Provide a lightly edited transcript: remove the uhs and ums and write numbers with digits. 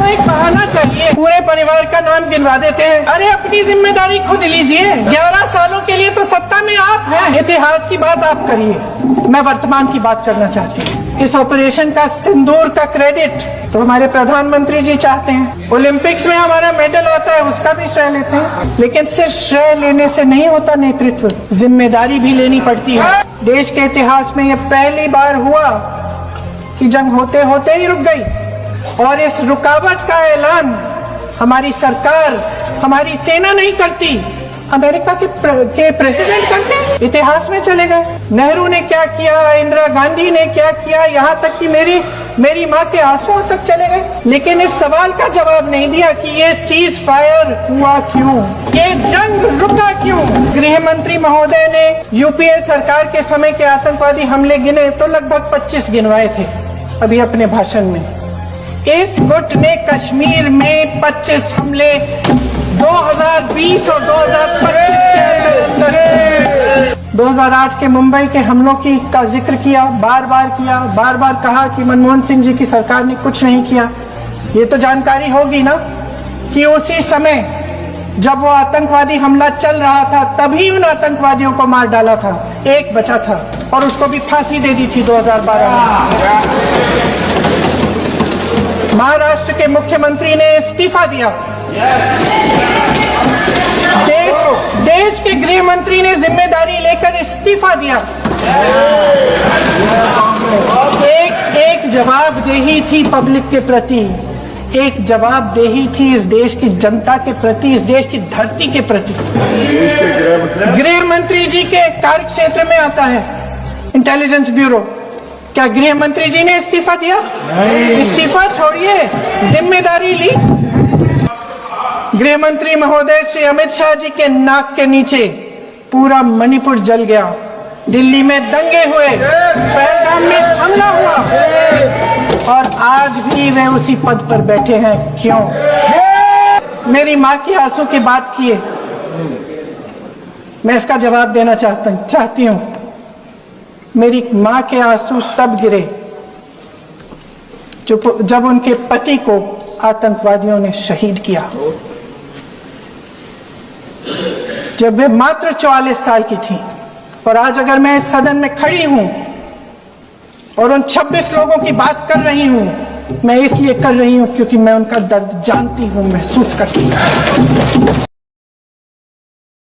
तो एक बहाना चाहिए, पूरे परिवार का नाम गिनवा देते हैं। अरे अपनी जिम्मेदारी खुद लीजिए। 11 सालों के लिए तो सत्ता में आप हैं, इतिहास की बात आप करिए, मैं वर्तमान की बात करना चाहती हूँ। इस ऑपरेशन का सिंदूर का क्रेडिट तो हमारे प्रधानमंत्री जी चाहते हैं। ओलंपिक्स में हमारा मेडल आता है, उसका भी श्रेय लेते हैं, लेकिन सिर्फ श्रेय लेने से नहीं होता नेतृत्व, जिम्मेदारी भी लेनी पड़ती है। देश के इतिहास में यह पहली बार हुआ कि जंग होते होते ही रुक गई, और इस रुकावट का ऐलान हमारी सरकार, हमारी सेना नहीं करती, अमेरिका के प्रेसिडेंट करते। इतिहास में चले गए। नेहरू ने क्या किया, इंदिरा गांधी ने क्या किया, यहाँ तक कि मेरी माँ के आंसुओं तक चले गए, लेकिन इस सवाल का जवाब नहीं दिया कि ये सीज फायर हुआ क्यों, ये जंग रुका क्यों। गृह मंत्री महोदय ने यूपीए सरकार के समय के आतंकवादी हमले गिने तो लगभग 25 गिनवाए थे अभी अपने भाषण में। इस गुट ने कश्मीर में 25 हमले 2020 और 2025 के अंदर 2008 के मुंबई के हमलों का जिक्र किया, बार बार कहा कि मनमोहन सिंह जी की सरकार ने कुछ नहीं किया। ये तो जानकारी होगी ना कि उसी समय जब वो आतंकवादी हमला चल रहा था तभी उन आतंकवादियों को मार डाला था, एक बचा था और उसको भी फांसी दे दी थी 2012 में। महाराष्ट्र के मुख्यमंत्री ने इस्तीफा दिया, देश के गृह मंत्री ने जिम्मेदारी लेकर इस्तीफा दिया। एक जवाबदेही थी पब्लिक के प्रति, एक जवाबदेही थी इस देश की जनता के प्रति, इस देश की धरती के प्रति। गृह मंत्री जी के कार्य क्षेत्र में आता है इंटेलिजेंस ब्यूरो। क्या गृह मंत्री जी ने इस्तीफा दिया? इस्तीफा छोड़िए, जिम्मेदारी ली। गृह मंत्री महोदय श्री अमित शाह जी के नाक के नीचे पूरा मणिपुर जल गया, दिल्ली में दंगे हुए, पहलगाम में हमला हुआ, और आज भी वे उसी पद पर बैठे हैं। क्यों? मेरी माँ की आंसू की बात किए, मैं इसका जवाब देना चाहती हूँ। मेरी माँ के आंसू तब गिरे जब उनके पति को आतंकवादियों ने शहीद किया, जब वे मात्र 44 साल की थी। और आज अगर मैं इस सदन में खड़ी हूं और उन 26 लोगों की बात कर रही हूं, मैं इसलिए कर रही हूं क्योंकि मैं उनका दर्द जानती हूं, महसूस करती हूं।